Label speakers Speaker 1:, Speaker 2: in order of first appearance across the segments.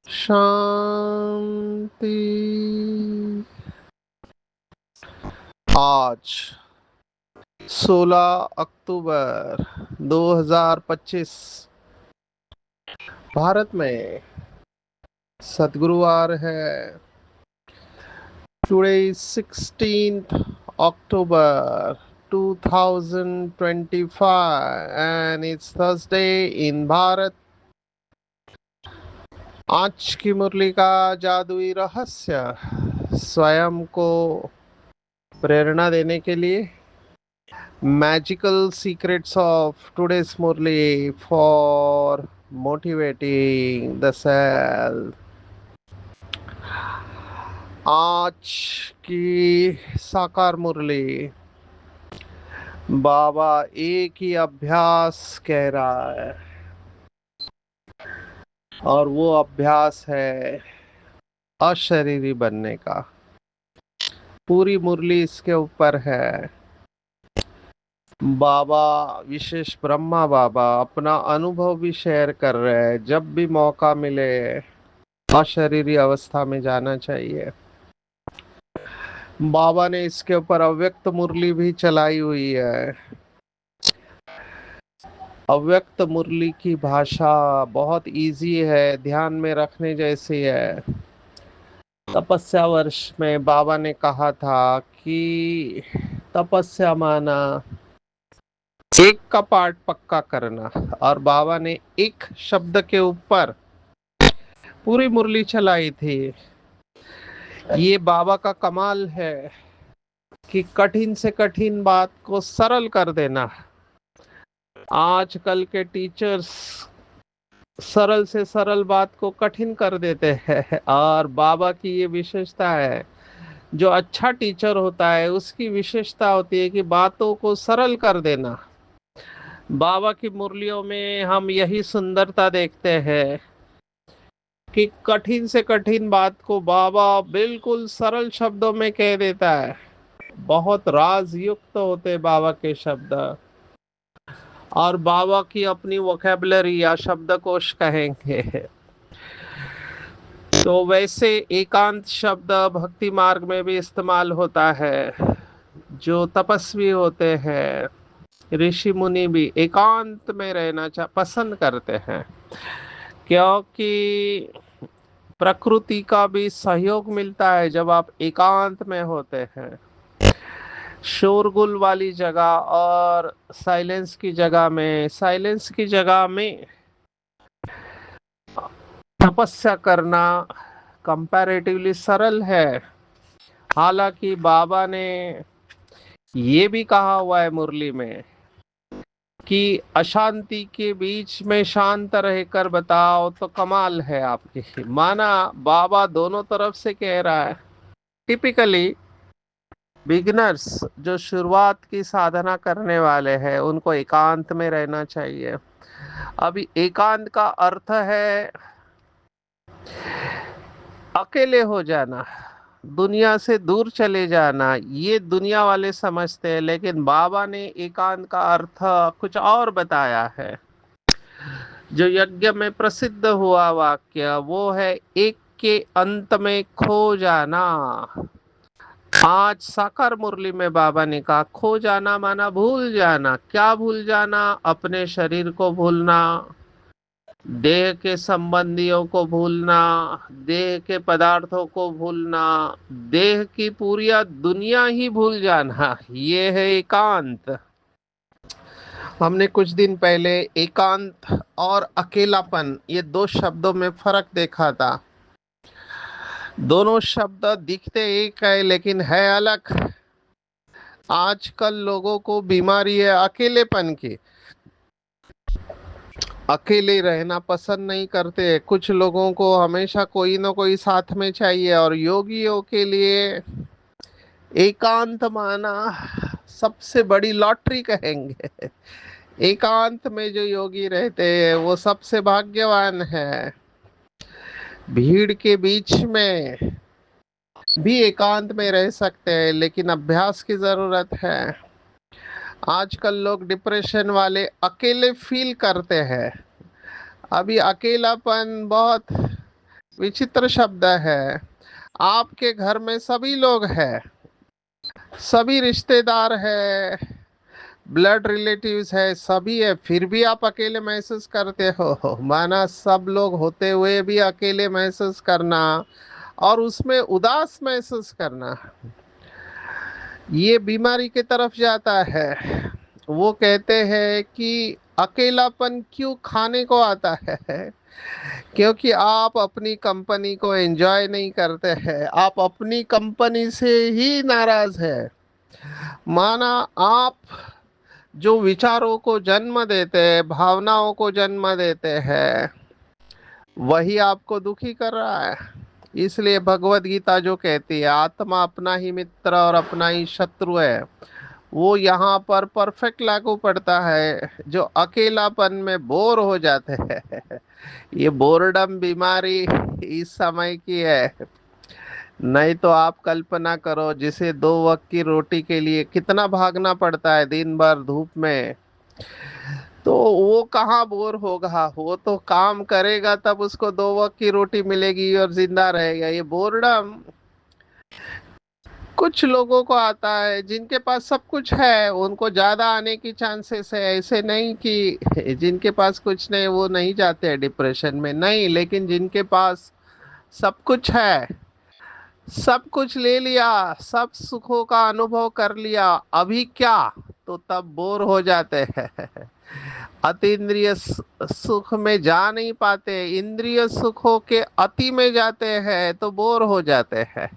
Speaker 1: शांति। आज 16 अक्टूबर 2025 भारत में सद्गुरुवार है। Today 16th October 2025 and it's Thursday in Bharat. आज की मुरली का जादुई रहस्य स्वयं को प्रेरणा देने के लिए magical secrets of today's murli for motivating the self. आज की साकार मुरली बाबा एक ही अभ्यास कह रहा है और वो अभ्यास है अशरीरी बनने का। पूरी मुरली इसके ऊपर है। बाबा विशेष ब्रह्मा बाबा अपना अनुभव भी शेयर कर रहे हैं। जब भी मौका मिले अशरीरी अवस्था में जाना चाहिए। बाबा ने इसके ऊपर अव्यक्त मुरली भी चलाई हुई है। अव्यक्त मुरली की भाषा बहुत इजी है, ध्यान में रखने जैसी है। तपस्या वर्ष में बाबा ने कहा था कि तपस्या माना एक का पाठ पक्का करना, और बाबा ने एक शब्द के ऊपर पूरी मुरली चलाई थी। ये बाबा का कमाल है कि कठिन से कठिन बात को सरल कर देना। आजकल के टीचर्स सरल से सरल बात को कठिन कर देते हैं, और बाबा की ये विशेषता है। जो अच्छा टीचर होता है उसकी विशेषता होती है कि बातों को सरल कर देना। बाबा की मुरलियों में हम यही सुंदरता देखते हैं कि कठिन से कठिन बात को बाबा बिल्कुल सरल शब्दों में कह देता है। बहुत राज युक्त होते बाबा के शब्द, और बाबा की अपनी वोकैबुलरी या शब्दकोश कहेंगे। तो वैसे एकांत शब्द भक्ति मार्ग में भी इस्तेमाल होता है। जो तपस्वी होते हैं, ऋषि मुनि भी एकांत में रहना पसंद करते हैं, क्योंकि प्रकृति का भी सहयोग मिलता है जब आप एकांत में होते हैं। शोरगुल वाली जगह और साइलेंस की जगह में तपस्या करना कंपैरेटिवली सरल है। हालांकि बाबा ने ये भी कहा हुआ है मुरली में कि अशांति के बीच में शांत रहकर बताओ तो कमाल है आपकी। माना बाबा दोनों तरफ से कह रहा है। टिपिकली बिगिनर्स जो शुरुआत की साधना करने वाले हैं उनको एकांत में रहना चाहिए। अभी एकांत का अर्थ है अकेले हो जाना, दुनिया से दूर चले जाना। ये दुनिया वाले समझते हैं, लेकिन बाबा ने एकांत का अर्थ कुछ और बताया है। जो यज्ञ में प्रसिद्ध हुआ वाक्य वो है एक के अंत में खो जाना। आज साकार मुरली में बाबा ने कहा खो जाना माना भूल जाना। क्या भूल जाना? अपने शरीर को भूलना, देह के संबंधियों को भूलना, देह के पदार्थों को भूलना, देह की पूरी दुनिया ही भूल जाना। ये है एकांत। हमने कुछ दिन पहले एकांत और अकेलापन ये दो शब्दों में फर्क देखा था। दोनों शब्द दिखते एक है लेकिन है अलग। आजकल लोगों को बीमारी है अकेलेपन की। अकेले रहना पसंद नहीं करते, कुछ लोगों को हमेशा कोई ना कोई साथ में चाहिए, और योगियों के लिए एकांत माना सबसे बड़ी लॉटरी कहेंगे। एकांत में जो योगी रहते हैं वो सबसे भाग्यवान है। भीड़ के बीच में भी एकांत में रह सकते हैं, लेकिन अभ्यास की जरूरत है। आजकल लोग डिप्रेशन वाले अकेले फील करते हैं। अभी अकेलापन बहुत विचित्र शब्द है। आपके घर में सभी लोग हैं, सभी रिश्तेदार है, ब्लड रिलेटिव्स है, सभी है, फिर भी आप अकेले महसूस करते हो। माना सब लोग होते हुए भी अकेले महसूस करना और उसमें उदास महसूस करना, ये बीमारी की तरफ जाता है। वो कहते हैं कि अकेलापन क्यों खाने को आता है, क्योंकि आप अपनी कंपनी को एंजॉय नहीं करते हैं, आप अपनी कंपनी से ही नाराज है। माना आप जो विचारों को जन्म देते हैं, भावनाओं को जन्म देते हैं, वही आपको दुखी कर रहा है। इसलिए भगवत गीता जो कहती है आत्मा अपना ही मित्र और अपना ही शत्रु है, वो यहाँ पर परफेक्ट लागू पड़ता है। जो अकेलापन में बोर हो जाते हैं, ये बोरडम बीमारी इस समय की है। नहीं तो आप कल्पना करो, जिसे दो वक्त की रोटी के लिए कितना भागना पड़ता है दिन भर धूप में, तो वो कहाँ बोर होगा। वो तो काम करेगा तब उसको दो वक्त की रोटी मिलेगी और जिंदा रहेगा। ये बोर्डम कुछ लोगों को आता है, जिनके पास सब कुछ है उनको ज्यादा आने की चांसेस है। ऐसे नहीं कि जिनके पास कुछ नहीं वो नहीं जाते हैं डिप्रेशन में, नहीं, लेकिन जिनके पास सब कुछ है, सब कुछ ले लिया, सब सुखों का अनुभव कर लिया, अभी क्या, तो तब बोर हो जाते हैं। अतीन्द्रिय सुख में जा नहीं पाते, इंद्रिय सुखों के अति में जाते हैं तो बोर हो जाते हैं।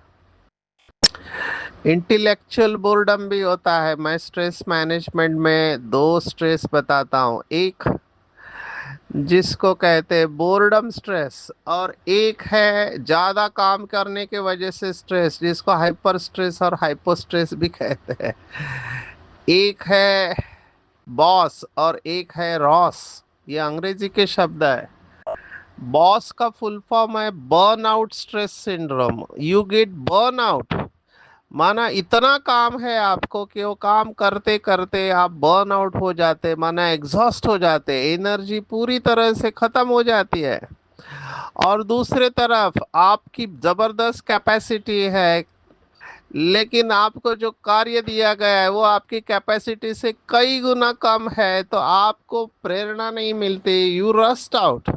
Speaker 1: इंटेलेक्चुअल बोर्डम भी होता है। मैं स्ट्रेस मैनेजमेंट में दो स्ट्रेस बताता हूँ, एक जिसको कहते हैं बोर्डम स्ट्रेस, और एक है ज्यादा काम करने के वजह से स्ट्रेस, जिसको हाइपर स्ट्रेस और हाइपो स्ट्रेस भी कहते हैं। एक है बॉस और एक है रॉस, ये अंग्रेजी के शब्द है। बॉस का फुल फॉर्म है burn out stress syndrome. You get burn out, माना इतना काम है आपको कि वो काम करते करते आप बर्न आउट हो जाते, माना एग्जॉस्ट हो जाते, एनर्जी पूरी तरह से खत्म हो जाती है। और दूसरे तरफ आपकी जबरदस्त कैपेसिटी है, लेकिन आपको जो कार्य दिया गया है वो आपकी कैपेसिटी से कई गुना कम है, तो आपको प्रेरणा नहीं मिलती, यू रस्ट आउट।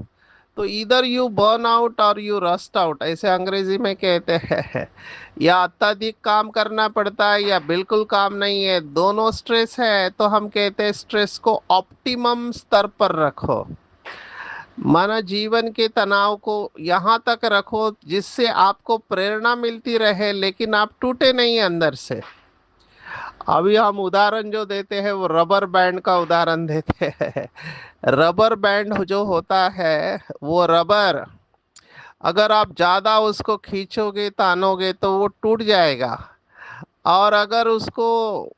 Speaker 1: तो इधर यू बर्न आउट और यू रस्ट आउट, ऐसे अंग्रेजी में कहते हैं। या अत्यधिक काम करना पड़ता है या बिल्कुल काम नहीं है, दोनों स्ट्रेस है, तो हम कहते हैं स्ट्रेस को ऑप्टिमम स्तर पर रखो। माना जीवन के तनाव को यहाँ तक रखो जिससे आपको प्रेरणा मिलती रहे, लेकिन आप टूटे नहीं अंदर से। अभी हम उदाहरण जो देते हैं वो रबर बैंड का उदाहरण देते हैं। रबर बैंड जो होता है, वो रबर अगर आप ज्यादा उसको खींचोगे तानोगे तो वो टूट जाएगा, और अगर उसको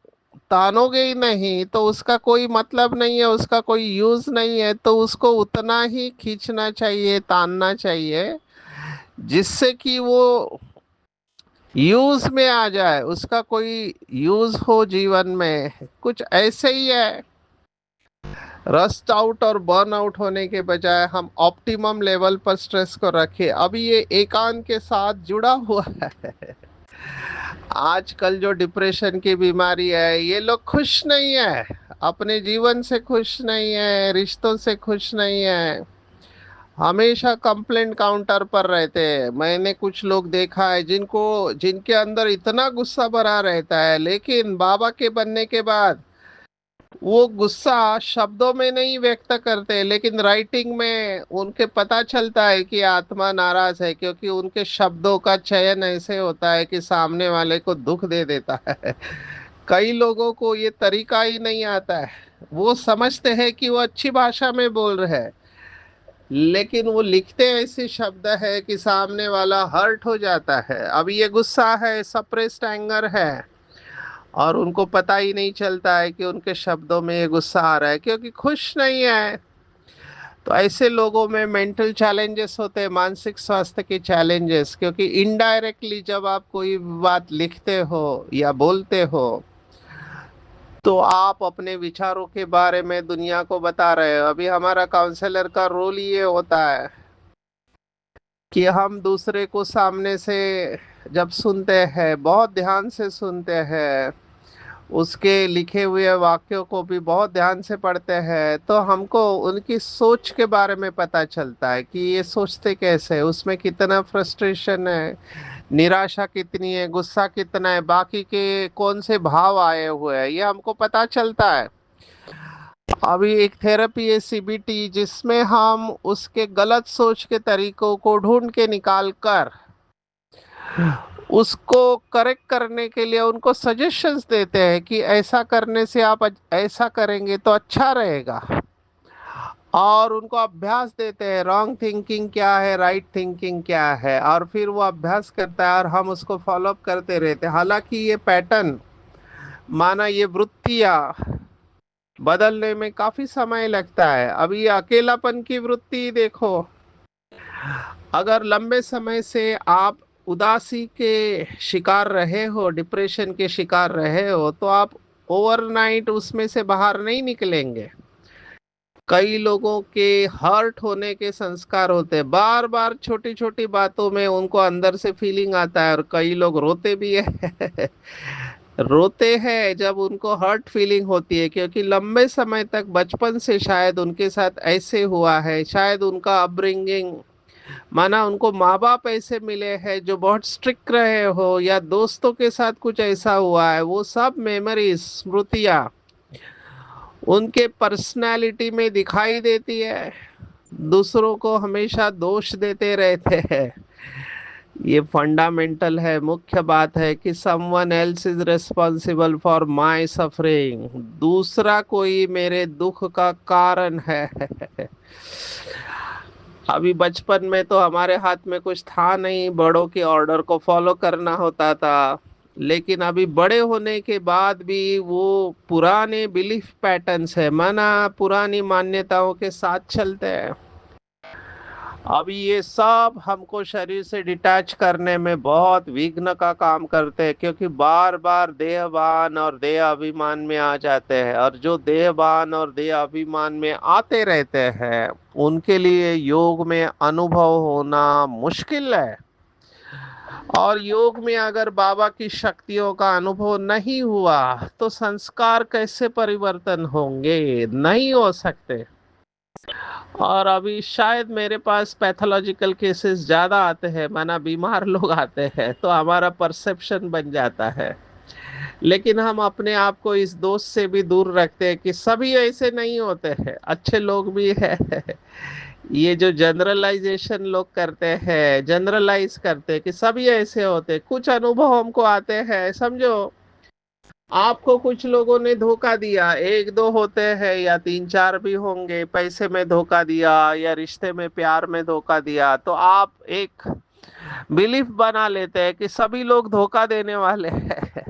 Speaker 1: तानोगे ही नहीं तो उसका कोई मतलब नहीं है, उसका कोई यूज नहीं है। तो उसको उतना ही खींचना चाहिए, तानना चाहिए, जिससे कि वो यूज में आ जाए, उसका कोई यूज हो जीवन में। कुछ ऐसे ही है, रस्ट आउट और बर्न आउट होने के बजाय हम ऑप्टिमम लेवल पर स्ट्रेस को रखें। अभी ये एकांत के साथ जुड़ा हुआ है। आजकल जो डिप्रेशन की बीमारी है, ये लोग खुश नहीं है, अपने जीवन से खुश नहीं है, रिश्तों से खुश नहीं है, हमेशा कंप्लेंट काउंटर पर रहते हैं। मैंने कुछ लोग देखा है जिनको जिनके अंदर इतना गुस्सा भरा रहता है, लेकिन बाबा के बनने के बाद वो गुस्सा शब्दों में नहीं व्यक्त करते, लेकिन राइटिंग में उनके पता चलता है कि आत्मा नाराज है, क्योंकि उनके शब्दों का चयन ऐसे होता है कि सामने वाले को दुख दे देता है। कई लोगों को ये तरीका ही नहीं आता है। वो समझते हैं कि वो अच्छी भाषा में बोल रहे हैं, लेकिन वो लिखते ऐसे शब्द है कि सामने वाला हर्ट हो जाता है। अब ये गुस्सा है, सप्रेस्ड एंगर है, और उनको पता ही नहीं चलता है कि उनके शब्दों में ये गुस्सा आ रहा है, क्योंकि खुश नहीं है। तो ऐसे लोगों में मेंटल चैलेंजेस होते हैं, मानसिक स्वास्थ्य के चैलेंजेस, क्योंकि इनडायरेक्टली जब आप कोई बात लिखते हो या बोलते हो, तो आप अपने विचारों के बारे में दुनिया को बता रहे हो। अभी हमारा काउंसलर का रोल ये होता है कि हम दूसरे को सामने से जब सुनते हैं, बहुत ध्यान से सुनते हैं, उसके लिखे हुए वाक्यों को भी बहुत ध्यान से पढ़ते हैं, तो हमको उनकी सोच के बारे में पता चलता है कि ये सोचते कैसे है, उसमें कितना फ्रस्ट्रेशन है, निराशा कितनी है, गुस्सा कितना है, बाकी के कौन से भाव आए हुए हैं, ये हमको पता चलता है। अभी एक थेरेपी है सीबीटी, जिसमें हम उसके गलत सोच के तरीकों को ढूंढ के निकाल कर उसको करेक्ट करने के लिए उनको सजेशंस देते हैं कि ऐसा करने से आप ऐसा करेंगे तो अच्छा रहेगा, और उनको अभ्यास देते हैं, रॉन्ग थिंकिंग क्या है, राइट थिंकिंग क्या है, और फिर वो अभ्यास करता है और हम उसको फॉलो अप करते रहते हैं। हालांकि ये पैटर्न, माना ये वृत्तियाँ बदलने में काफी समय लगता है। अभी ये अकेलापन की वृत्ति देखो, अगर लंबे समय से आप उदासी के शिकार रहे हो, डिप्रेशन के शिकार रहे हो, तो आप ओवरनाइट उसमें से बाहर नहीं निकलेंगे। कई लोगों के हर्ट होने के संस्कार होते हैं, बार बार छोटी छोटी बातों में उनको अंदर से फीलिंग आता है, और कई लोग रोते भी है रोते हैं जब उनको हर्ट फीलिंग होती है, क्योंकि लंबे समय तक बचपन से शायद उनके साथ ऐसे हुआ है, शायद उनका अपब्रिंगिंग, माना उनको माँ बाप ऐसे मिले हैं जो बहुत स्ट्रिक्ट रहे हो, या दोस्तों के साथ कुछ ऐसा हुआ है, वो सब मेमोरीज, स्मृतियाँ उनके पर्सनालिटी में दिखाई देती है। दूसरों को हमेशा दोष देते रहते हैं। ये फंडामेंटल है, मुख्य बात है कि someone else is responsible for my suffering, दूसरा कोई मेरे दुख का कारण है अभी बचपन में तो हमारे हाथ में कुछ था नहीं, बड़ों के ऑर्डर को फॉलो करना होता था, लेकिन अभी बड़े होने के बाद भी वो पुराने बिलीफ पैटर्न्स है, माना पुरानी मान्यताओं के साथ चलते हैं। अभी ये सब हमको शरीर से डिटैच करने में बहुत विघ्न का काम करते हैं, क्योंकि बार बार देहभान और देह अभिमान में आ जाते हैं, और जो देहभान और देह अभिमान में आते रहते हैं, उनके लिए योग में अनुभव होना मुश्किल है। और योग में अगर बाबा की शक्तियों का अनुभव नहीं हुआ, तो संस्कार कैसे परिवर्तन होंगे, नहीं हो सकते। और अभी शायद मेरे पास पैथोलॉजिकल केसेस ज्यादा आते हैं, माना बीमार लोग आते हैं, तो हमारा परसेप्शन बन जाता है। लेकिन हम अपने आप को इस दोष से भी दूर रखते हैं कि सभी ऐसे नहीं होते हैं, अच्छे लोग भी हैं ये जो जनरलाइजेशन लोग करते हैं, जनरलाइज करते हैं कि सभी ऐसे होते हैं, कुछ अनुभव हमको आते हैं, समझो आपको कुछ लोगों ने धोखा दिया, एक दो होते हैं या तीन चार भी होंगे, पैसे में धोखा दिया या रिश्ते में प्यार में धोखा दिया, तो आप एक बिलीफ बना लेते हैं कि सभी लोग धोखा देने वाले हैं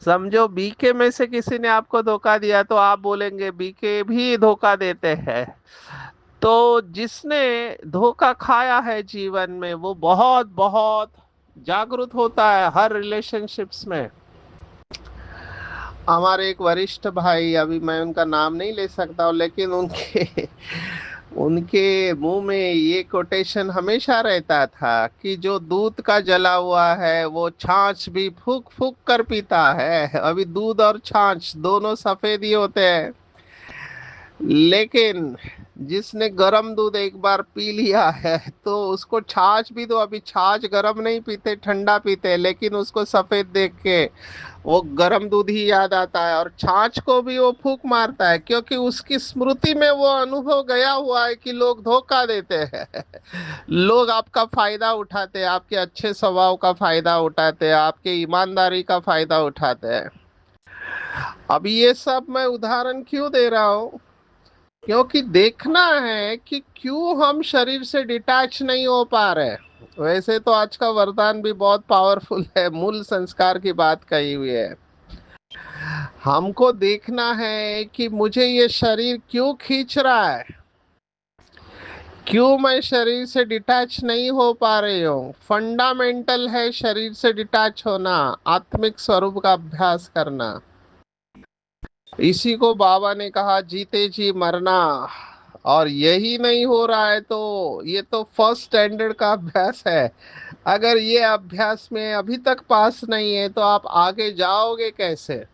Speaker 1: समझो बीके में से किसी ने आपको धोखा दिया, तो आप बोलेंगे बीके भी धोखा देते हैं। तो जिसने धोखा खाया है जीवन में, वो बहुत बहुत जागरूक होता है हर रिलेशनशिप्स में। हमारे एक वरिष्ठ भाई, अभी मैं उनका नाम नहीं ले सकता हूँ, लेकिन उनके उनके मुंह में ये कोटेशन हमेशा रहता था कि जो दूध का जला हुआ है वो छाछ भी फूक फूक कर पीता है। अभी दूध और छाछ दोनों सफेद ही होते हैं, लेकिन जिसने गरम दूध एक बार पी लिया है, तो उसको छाछ भी दो, अभी छाछ गरम नहीं पीते, ठंडा पीते, लेकिन उसको सफेद देख के वो गरम दूध ही याद आता है, और छाछ को भी वो फूक मारता है, क्योंकि उसकी स्मृति में वो अनुभव गया हुआ है कि लोग धोखा देते हैं लोग आपका फायदा उठाते हैं, आपके अच्छे स्वभाव का फायदा उठाते हैं, आपके ईमानदारी का फायदा उठाते हैं। अभी ये सब मैं उदाहरण क्यों दे रहा हूँ, क्योंकि देखना है कि क्यों हम शरीर से डिटैच नहीं हो पा रहे। वैसे तो आज का वरदान भी बहुत पावरफुल है, मूल संस्कार की बात कही हुई है। हमको देखना है कि मुझे ये शरीर क्यों खींच रहा है, क्यों मैं शरीर से डिटैच नहीं हो पा रही हूँ। फंडामेंटल है शरीर से डिटैच होना, आत्मिक स्वरूप का अभ्यास करना। इसी को बाबा ने कहा जीते जी मरना। और यही नहीं हो रहा है तो ये तो फर्स्ट स्टैंडर्ड का अभ्यास है। अगर ये अभ्यास में अभी तक पास नहीं है तो आप आगे जाओगे कैसे?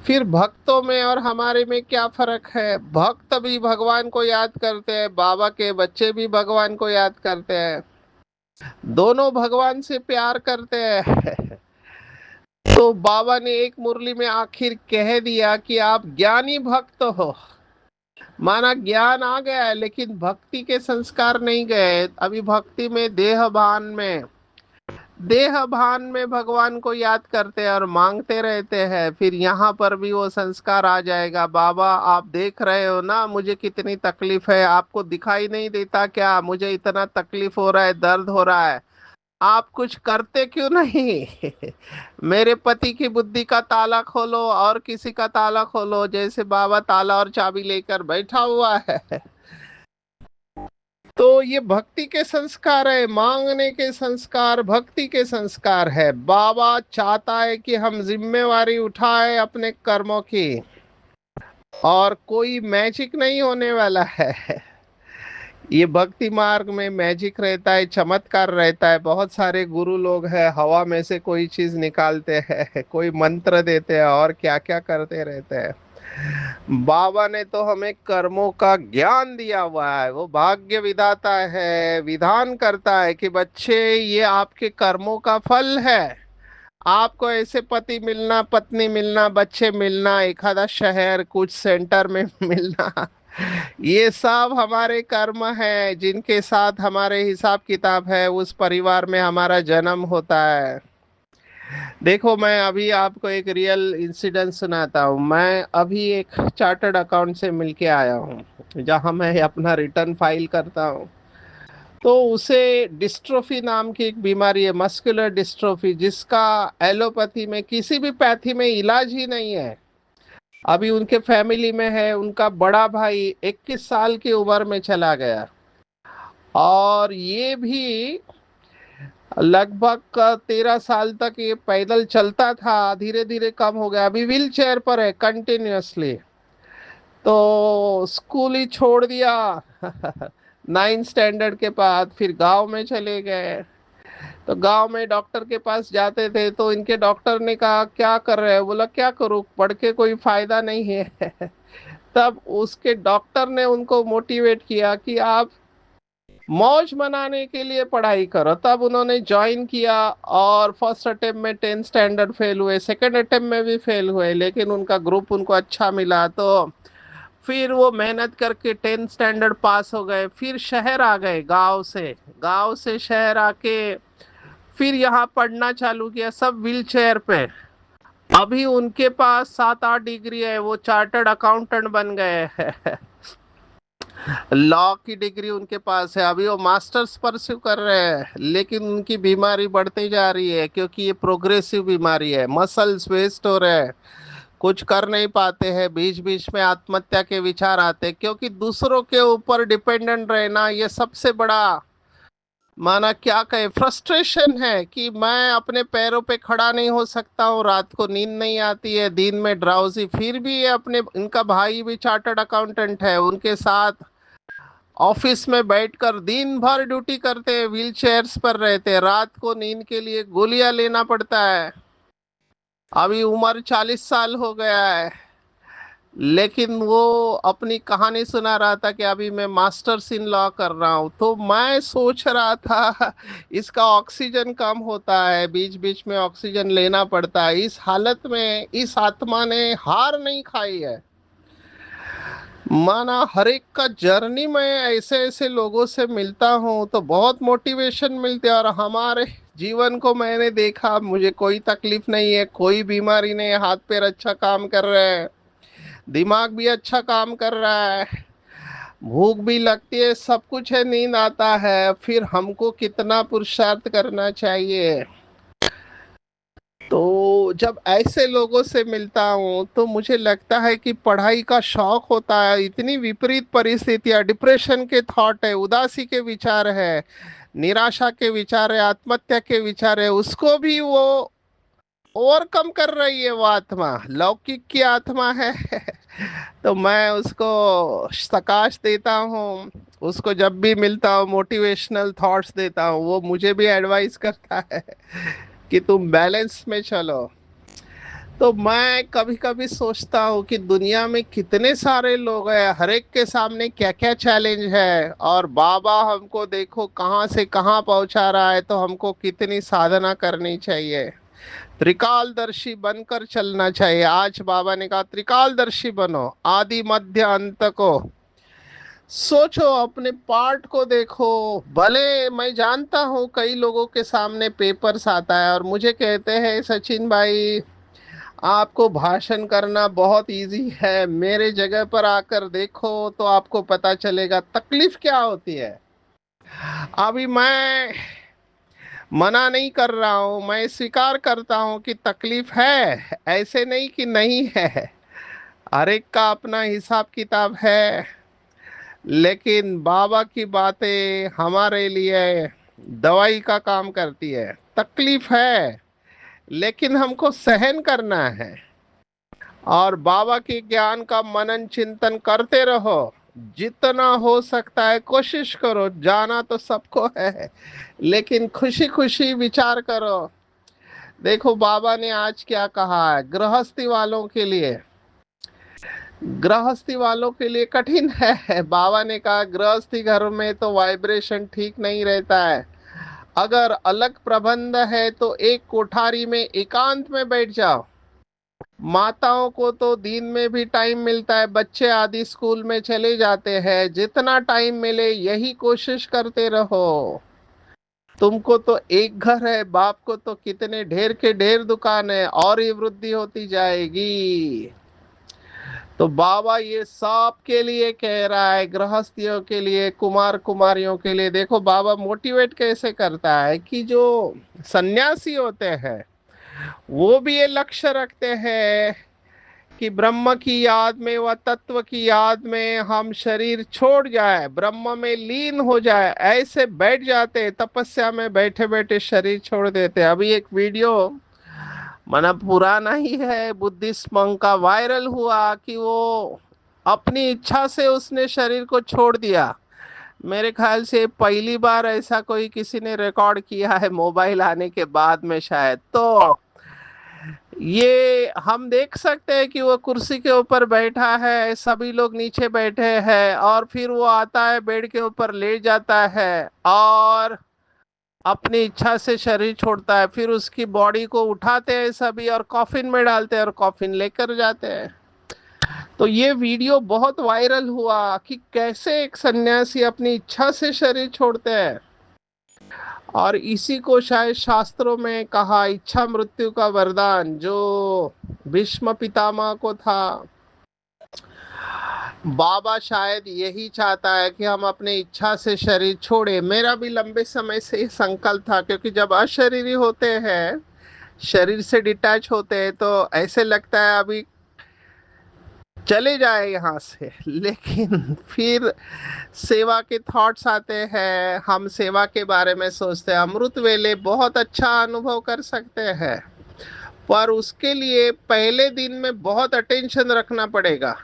Speaker 1: फिर भक्तों में और हमारे में क्या फर्क है? भक्त भी भगवान को याद करते हैं, बाबा के बच्चे भी भगवान को याद करते हैं, दोनों भगवान से प्यार करते हैं। तो बाबा ने एक मुरली में आखिर कह दिया कि आप ज्ञानी भक्त हो। माना ज्ञान आ गया है लेकिन भक्ति के संस्कार नहीं गए अभी। भक्ति में देह भान में भगवान को याद करते हैं और मांगते रहते हैं। फिर यहाँ पर भी वो संस्कार आ जाएगा, बाबा आप देख रहे हो ना मुझे कितनी तकलीफ है, आपको दिखाई नहीं देता क्या मुझे इतना तकलीफ हो रहा है, दर्द हो रहा है, आप कुछ करते क्यों नहीं? मेरे पति की बुद्धि का ताला खोलो और किसी का ताला खोलो, जैसे बाबा ताला और चाबी लेकर बैठा हुआ है। तो ये भक्ति के संस्कार है, मांगने के संस्कार भक्ति के संस्कार है। बाबा चाहता है कि हम जिम्मेवारी उठाए अपने कर्मों की, और कोई मैजिक नहीं होने वाला है। ये भक्ति मार्ग में मैजिक रहता है, चमत्कार रहता है। बहुत सारे गुरु लोग हैं, हवा में से कोई चीज निकालते हैं, कोई मंत्र देते हैं और क्या क्या करते रहते हैं। बाबा ने तो हमें कर्मों का ज्ञान दिया हुआ है, वो भाग्य विधाता है, विधान करता है कि बच्चे ये आपके कर्मों का फल है। आपको ऐसे पति मिलना, पत्नी मिलना, बच्चे मिलना, एक आधा शहर कुछ सेंटर में मिलना, ये सब हमारे कर्म है जिनके साथ हमारे हिसाब किताब है। उस परिवार में हमारा जन्म होता है। देखो मैं अभी आपको एक रियल इंसिडेंट सुनाता हूँ। मैं अभी एक चार्टर्ड अकाउंट से मिलके आया हूँ, जहाँ मैं अपना रिटर्न फाइल करता हूँ। तो उसे डिस्ट्रोफी नाम की एक बीमारी है, मस्कुलर डिस्ट्रोफी, जिसका एलोपैथी में किसी भी पैथी में इलाज ही नहीं है। अभी उनके फैमिली में है, उनका बड़ा भाई 21 साल की उम्र में चला गया, और ये भी लगभग 13 साल तक ये पैदल चलता था, धीरे धीरे कम हो गया, अभी व्हील चेयर पर है कंटिन्यूअसली। तो स्कूल ही छोड़ दिया। 9 स्टैंडर्ड के बाद फिर गांव में चले गए। तो गांव में डॉक्टर के पास जाते थे तो इनके डॉक्टर ने कहा क्या कर रहे हो? बोला क्या करूं, पढ़ के कोई फायदा नहीं है। तब उसके डॉक्टर ने उनको मोटिवेट किया कि आप मौज मनाने के लिए पढ़ाई करो। तब उन्होंने ज्वाइन किया, और फर्स्ट अटेम्प्ट में 10 स्टैंडर्ड फेल हुए, सेकंड अटेम्प्ट में भी फेल हुए, लेकिन उनका ग्रुप उनको अच्छा मिला। तो फिर वो मेहनत करके 10 स्टैंडर्ड पास हो गए। फिर शहर आ गए, गांव से शहर आके फिर यहाँ पढ़ना चालू किया, सब व्हील चेयर पे। अभी उनके पास 7-8 डिग्री है, वो चार्टर्ड अकाउंटेंट बन गए हैं। लॉ की डिग्री उनके पास है, अभी वो मास्टर्स परस्यू कर रहे हैं। लेकिन उनकी बीमारी बढ़ती जा रही है, क्योंकि ये प्रोग्रेसिव बीमारी है, मसल्स वेस्ट हो रहे हैं, कुछ कर नहीं पाते हैं, बीच बीच में आत्महत्या के विचार आते हैं। क्योंकि दूसरों के ऊपर डिपेंडेंट रहना ये सबसे बड़ा, माना क्या कहे, फ्रस्ट्रेशन है कि मैं अपने पैरों पे खड़ा नहीं हो सकता हूँ, रात को नींद नहीं आती है, दिन में ड्राउजी। फिर भी ये अपने, इनका भाई भी चार्टर्ड अकाउंटेंट है, उनके साथ ऑफिस में बैठकर दिन भर ड्यूटी करते हैं, व्हील चेयर्स पर रहते हैं, रात को नींद के लिए गोलियां लेना पड़ता है। अभी उम्र 40 साल हो गया है, लेकिन वो अपनी कहानी सुना रहा था कि अभी मैं मास्टर्स इन लॉ कर रहा हूँ। तो मैं सोच रहा था इसका ऑक्सीजन कम होता है, बीच बीच में ऑक्सीजन लेना पड़ता है। इस हालत में इस आत्मा ने हार नहीं खाई है। माना हर एक का जर्नी में ऐसे ऐसे लोगों से मिलता हूँ तो बहुत मोटिवेशन मिलती है। और हमारे जीवन को मैंने देखा, मुझे कोई तकलीफ नहीं है, कोई बीमारी नहीं है, हाथ पैर अच्छा काम कर रहे हैं, दिमाग भी अच्छा काम कर रहा है, भूख भी लगती है, सब कुछ है, नींद आता है, फिर हमको कितना पुरुषार्थ करना चाहिए। तो जब ऐसे लोगों से मिलता हूँ तो मुझे लगता है कि पढ़ाई का शौक होता है, इतनी विपरीत परिस्थितियाँ, डिप्रेशन के थॉट है, उदासी के विचार है, निराशा के विचार है, आत्महत्या के विचार है, उसको भी वो ओवरकम कर रही है। वो आत्मा लौकिक की आत्मा है। तो मैं उसको सकाश देता हूँ, उसको जब भी मिलता हूँ मोटिवेशनल थॉट्स देता हूँ, वो मुझे भी एडवाइस करता है कि तुम बैलेंस में चलो। तो मैं कभी कभी सोचता हूँ कि दुनिया में कितने सारे लोग हैं, हर एक के सामने क्या क्या चैलेंज है, और बाबा हमको देखो कहाँ से कहाँ पहुँचा रहा है, तो हमको कितनी साधना करनी चाहिए, त्रिकालदर्शी बनकर चलना चाहिए। आज बाबा ने कहा त्रिकालदर्शी बनो, आदि मध्य अंत को सोचो, अपने पार्ट को देखो। भले मैं जानता हूँ कई लोगों के सामने पेपर्स आता है और मुझे कहते हैं सचिन भाई आपको भाषण करना बहुत इजी है, मेरे जगह पर आकर देखो तो आपको पता चलेगा तकलीफ क्या होती है। अभी मैं मना नहीं कर रहा हूँ, मैं स्वीकार करता हूँ कि तकलीफ है, ऐसे नहीं कि नहीं है, हर एक का अपना हिसाब किताब है। लेकिन बाबा की बातें हमारे लिए दवाई का काम करती है। तकलीफ है लेकिन हमको सहन करना है, और बाबा के ज्ञान का मनन चिंतन करते रहो, जितना हो सकता है कोशिश करो। जाना तो सबको है, लेकिन खुशी खुशी विचार करो। देखो बाबा ने आज क्या कहा है, गृहस्थी वालों के लिए, गृहस्थी वालों के लिए कठिन है। बाबा ने कहा गृहस्थी घर में तो वाइब्रेशन ठीक नहीं रहता है, अगर अलग प्रबंध है तो एक कोठारी में एकांत में बैठ जाओ। माताओं को तो दिन में भी टाइम मिलता है, बच्चे आदि स्कूल में चले जाते हैं, जितना टाइम मिले यही कोशिश करते रहो। तुमको तो एक घर है, बाप को तो कितने ढेर के ढेर दुकान है, और ये वृद्धि होती जाएगी। तो बाबा ये सब के लिए कह रहा है, गृहस्थियों के लिए, कुमार कुमारियों के लिए। देखो बाबा मोटिवेट कैसे करता है कि जो सन्यासी होते हैं वो भी ये लक्ष्य रखते हैं कि ब्रह्म की याद में व तत्व की याद में हम शरीर छोड़ जाए, ब्रह्म में लीन हो जाए। ऐसे बैठ जाते, तपस्या में बैठे बैठे शरीर छोड़ देते। अभी एक वीडियो माना पुराना ही है, बुद्धिस्ट मंक का वायरल हुआ कि वो अपनी इच्छा से उसने शरीर को छोड़ दिया। मेरे ख्याल से पहली बार ऐसा कोई किसी ने रिकॉर्ड किया है मोबाइल आने के बाद में शायद। तो ये हम देख सकते हैं कि वो कुर्सी के ऊपर बैठा है, सभी लोग नीचे बैठे हैं, और फिर वो आता है बेड के ऊपर लेट जाता है और अपनी इच्छा से शरीर छोड़ता है। फिर उसकी बॉडी को उठाते हैं सभी और कॉफिन में डालते हैं और कॉफिन लेकर जाते हैं। तो ये वीडियो बहुत वायरल हुआ कि कैसे एक सन्यासी अपनी इच्छा से शरीर छोड़ते हैं। और इसी को शायद शास्त्रों में कहा इच्छा मृत्यु का वरदान, जो भीष्म पितामह को था। बाबा शायद यही चाहता है कि हम अपने इच्छा से शरीर छोड़े। मेरा भी लंबे समय से ये संकल्प था, क्योंकि जब अशरीरी होते हैं, शरीर से डिटैच होते हैं, तो ऐसे लगता है अभी चले जाए यहाँ से। लेकिन फिर सेवा के थॉट्स आते हैं, हम सेवा के बारे में सोचते हैं, अमृत वेले बहुत अच्छा अनुभव कर सकते हैं, पर उसके लिए पहले दिन में बहुत अटेंशन रखना पड़ेगा।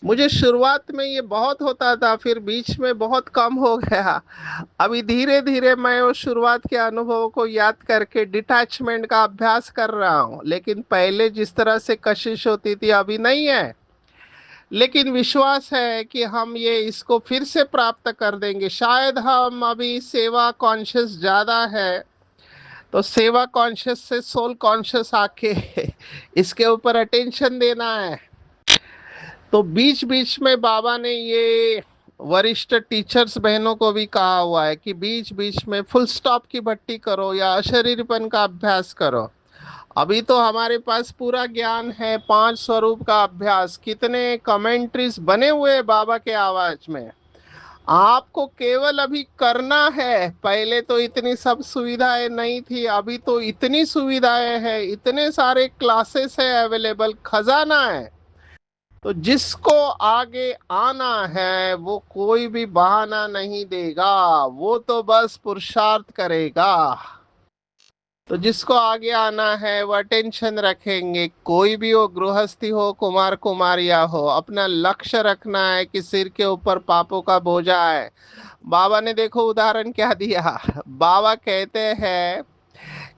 Speaker 1: मुझे शुरुआत में ये बहुत होता था, फिर बीच में बहुत कम हो गया। अभी धीरे धीरे मैं वो शुरुआत के अनुभवों को याद करके डिटैचमेंट का अभ्यास कर रहा हूँ। लेकिन पहले जिस तरह से कशिश होती थी अभी नहीं है। लेकिन विश्वास है कि हम ये इसको फिर से प्राप्त कर देंगे। शायद हम अभी सेवा कॉन्शियस ज़्यादा है, तो सेवा कॉन्शियस से सोल कॉन्शियस आके इसके ऊपर अटेंशन देना है। तो बीच बीच में बाबा ने ये वरिष्ठ टीचर्स बहनों को भी कहा हुआ है कि बीच बीच में फुल स्टॉप की भट्टी करो या अशरीरपन का अभ्यास करो, अभी तो हमारे पास पूरा ज्ञान है, 5 स्वरूप का अभ्यास, कितने कमेंट्रीज बने हुए हैं बाबा के आवाज में। आपको केवल अभी करना है। पहले तो इतनी सब सुविधाएं नहीं थी, अभी तो इतनी सुविधाएं हैं, इतने सारे क्लासेस है अवेलेबल, खजाना है। तो जिसको आगे आना है वो कोई भी बहाना नहीं देगा, वो तो बस पुरुषार्थ करेगा। तो जिसको आगे आना है वह टेंशन रखेंगे, कोई भी हो, गृहस्थी हो, कुमार कुमारिया हो, अपना लक्ष्य रखना है कि सिर के ऊपर पापों का बोझा है। बाबा ने देखो उदाहरण क्या दिया। बाबा कहते हैं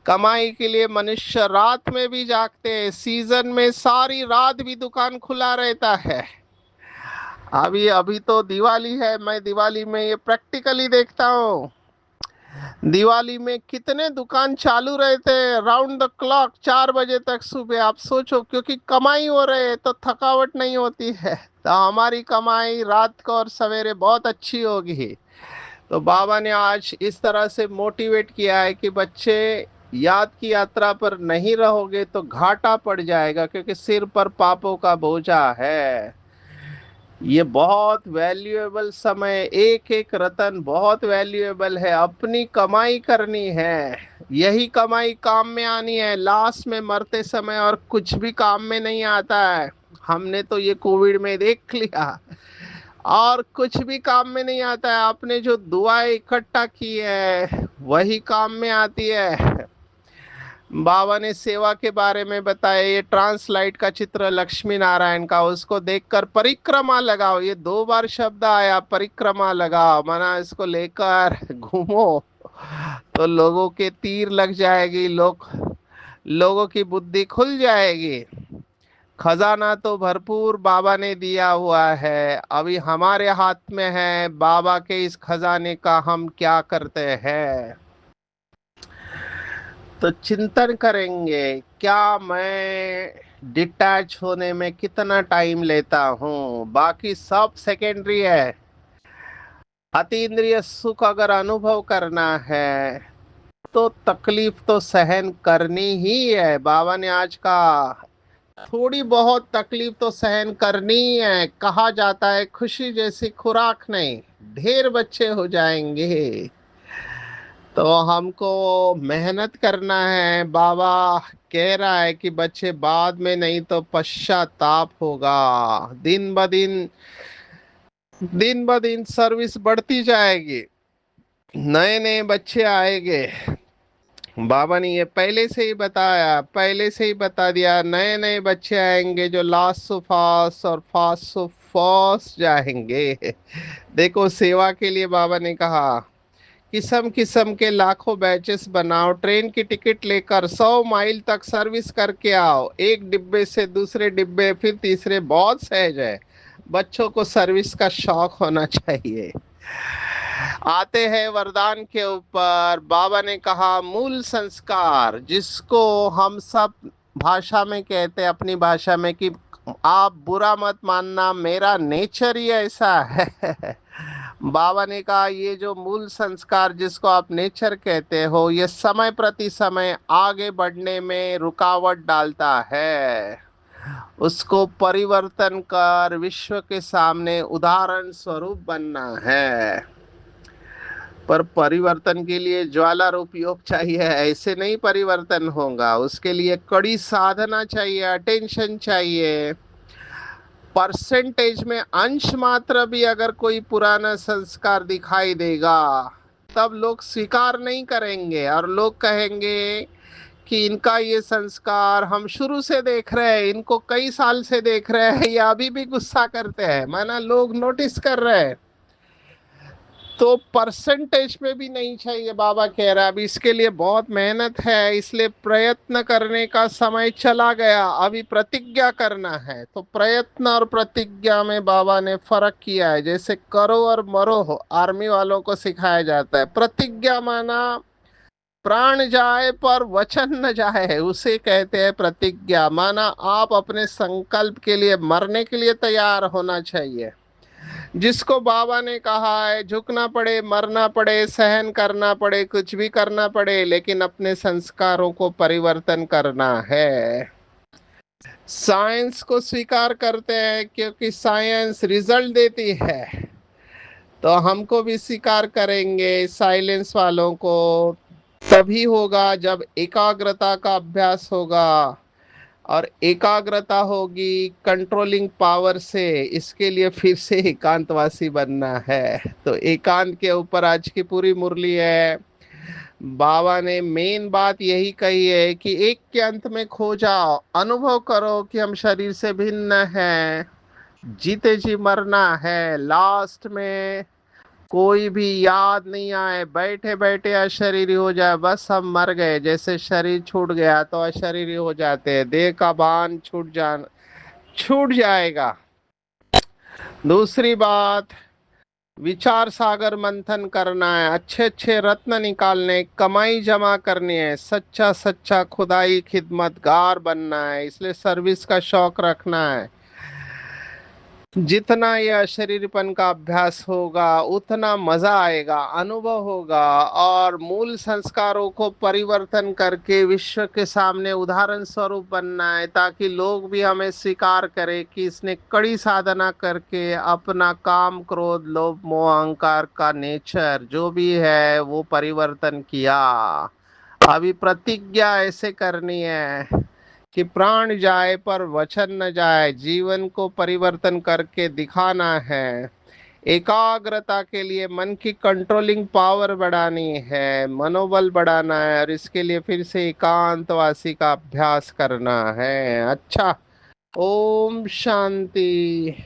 Speaker 1: कमाई के लिए मनुष्य रात में भी जागते हैं, सीजन में सारी रात भी दुकान खुला रहता है। अभी अभी तो दिवाली है, मैं दिवाली में ये प्रैक्टिकली देखता हूँ। दिवाली में कितने दुकान चालू रहते हैं राउंड द क्लॉक, 4 बजे तक सुबह। आप सोचो, क्योंकि कमाई हो रहे है तो थकावट नहीं होती है। तो हमारी कमाई रात को और सवेरे बहुत अच्छी होगी। तो बाबा ने आज इस तरह से मोटिवेट किया है कि बच्चे, याद की यात्रा पर नहीं रहोगे तो घाटा पड़ जाएगा, क्योंकि सिर पर पापों का बोझा है। ये बहुत वैल्यूएबल समय, एक एक रतन बहुत वैल्यूएबल है। अपनी कमाई करनी है, यही कमाई काम में आनी है। लास्ट में मरते समय और कुछ भी काम में नहीं आता है। हमने तो ये कोविड में देख लिया, और कुछ भी काम में नहीं आता है। आपने जो दुआएं इकट्ठा की है वही काम में आती है। बाबा ने सेवा के बारे में बताया, ये ट्रांसलाइट का चित्र लक्ष्मी नारायण का, उसको देखकर परिक्रमा लगाओ। ये 2 बार शब्द आया, परिक्रमा लगाओ, माना इसको लेकर घूमो तो लोगों के तीर लग जाएगी, लोगों की बुद्धि खुल जाएगी। खजाना तो भरपूर बाबा ने दिया हुआ है, अभी हमारे हाथ में है बाबा के इस खजाने का हम क्या करते हैं। तो चिंतन करेंगे, क्या मैं डिटैच होने में कितना टाइम लेता हूँ, बाकी सब सेकेंडरी है। अतीन्द्रिय सुख अगर अनुभव करना है तो तकलीफ तो सहन करनी ही है। बाबा ने आज कहा थोड़ी बहुत तकलीफ तो सहन करनी ही है। कहा जाता है खुशी जैसी खुराक नहीं, ढेर बच्चे हो जाएंगे तो हमको मेहनत करना है। बाबा कह रहा है कि बच्चे बाद में नहीं तो पश्चाताप होगा। दिन ब दिन, दिन ब दिन सर्विस बढ़ती जाएगी, नए नए बच्चे आएंगे। बाबा ने ये पहले से ही बताया, पहले से ही बता दिया, नए नए बच्चे आएंगे जो लास्ट सो फास्ट और फास्ट सो फास्ट जाएंगे। देखो सेवा के लिए बाबा ने कहा किस्म किस्म के लाखों बैचेस बनाओ, ट्रेन की टिकट लेकर 100 माइल तक सर्विस करके आओ, एक डिब्बे से दूसरे डिब्बे फिर तीसरे, बहुत सहज है। बच्चों को सर्विस का शौक होना चाहिए। आते हैं वरदान के ऊपर। बाबा ने कहा मूल संस्कार, जिसको हम सब भाषा में कहते हैं, अपनी भाषा में, कि आप बुरा मत मानना, मेरा नेचर ही ऐसा है। बाबा ने कहा ये जो मूल संस्कार जिसको आप नेचर कहते हो, ये समय प्रति समय आगे बढ़ने में रुकावट डालता है। उसको परिवर्तन कर विश्व के सामने उदाहरण स्वरूप बनना है। पर परिवर्तन के लिए ज्वाला रूप योग चाहिए, ऐसे नहीं परिवर्तन होगा। उसके लिए कड़ी साधना चाहिए, अटेंशन चाहिए। परसेंटेज में अंश मात्र भी अगर कोई पुराना संस्कार दिखाई देगा तब लोग स्वीकार नहीं करेंगे, और लोग कहेंगे कि इनका ये संस्कार हम शुरू से देख रहे हैं, इनको कई साल से देख रहे हैं, या अभी भी गुस्सा करते हैं, माना लोग नोटिस कर रहे हैं। तो परसेंटेज में भी नहीं चाहिए। बाबा कह रहा है अभी इसके लिए बहुत मेहनत है, इसलिए प्रयत्न करने का समय चला गया, अभी प्रतिज्ञा करना है। तो प्रयत्न और प्रतिज्ञा में बाबा ने फर्क किया है। जैसे करो और मरो हो, आर्मी वालों को सिखाया जाता है। प्रतिज्ञा माना प्राण जाए पर वचन न जाए, उसे कहते हैं प्रतिज्ञा। माना आप अपने संकल्प के लिए मरने के लिए तैयार होना चाहिए। जिसको बाबा ने कहा है झुकना पड़े, मरना पड़े, सहन करना पड़े, कुछ भी करना पड़े, लेकिन अपने संस्कारों को परिवर्तन करना है। साइंस को स्वीकार करते हैं क्योंकि साइंस रिजल्ट देती है, तो हमको भी स्वीकार करेंगे साइलेंस वालों को। तभी होगा जब एकाग्रता का अभ्यास होगा, और एकाग्रता होगी कंट्रोलिंग पावर से। इसके लिए फिर से एकांतवासी बनना है। तो एकांत के ऊपर आज की पूरी मुरली है। बाबा ने मेन बात यही कही है कि एक के अंत में खो जाओ, अनुभव करो कि हम शरीर से भिन्न हैं, जीते जी मरना है। लास्ट में कोई भी याद नहीं आए, बैठे बैठे अशरीरी हो जाए, बस हम मर गए। जैसे शरीर छूट गया तो अशरीरी हो जाते हैं, देह का भान छूट जाएगा। दूसरी बात, विचार सागर मंथन करना है, अच्छे अच्छे रत्न निकालने, कमाई जमा करनी है, सच्चा सच्चा खुदाई खिदमतगार बनना है। इसलिए सर्विस का शौक रखना है। जितना यह शरीरपन का अभ्यास होगा उतना मजा आएगा, अनुभव होगा, और मूल संस्कारों को परिवर्तन करके विश्व के सामने उदाहरण स्वरूप बनना है, ताकि लोग भी हमें स्वीकार करें कि इसने कड़ी साधना करके अपना काम क्रोध लोभ मोह अहंकार का नेचर जो भी है वो परिवर्तन किया। अभी प्रतिज्ञा ऐसे करनी है कि प्राण जाए पर वचन न जाए, जीवन को परिवर्तन करके दिखाना है। एकाग्रता के लिए मन की कंट्रोलिंग पावर बढ़ानी है, मनोबल बढ़ाना है, और इसके लिए फिर से एकांतवासी का अभ्यास करना है। अच्छा, ओम शांति।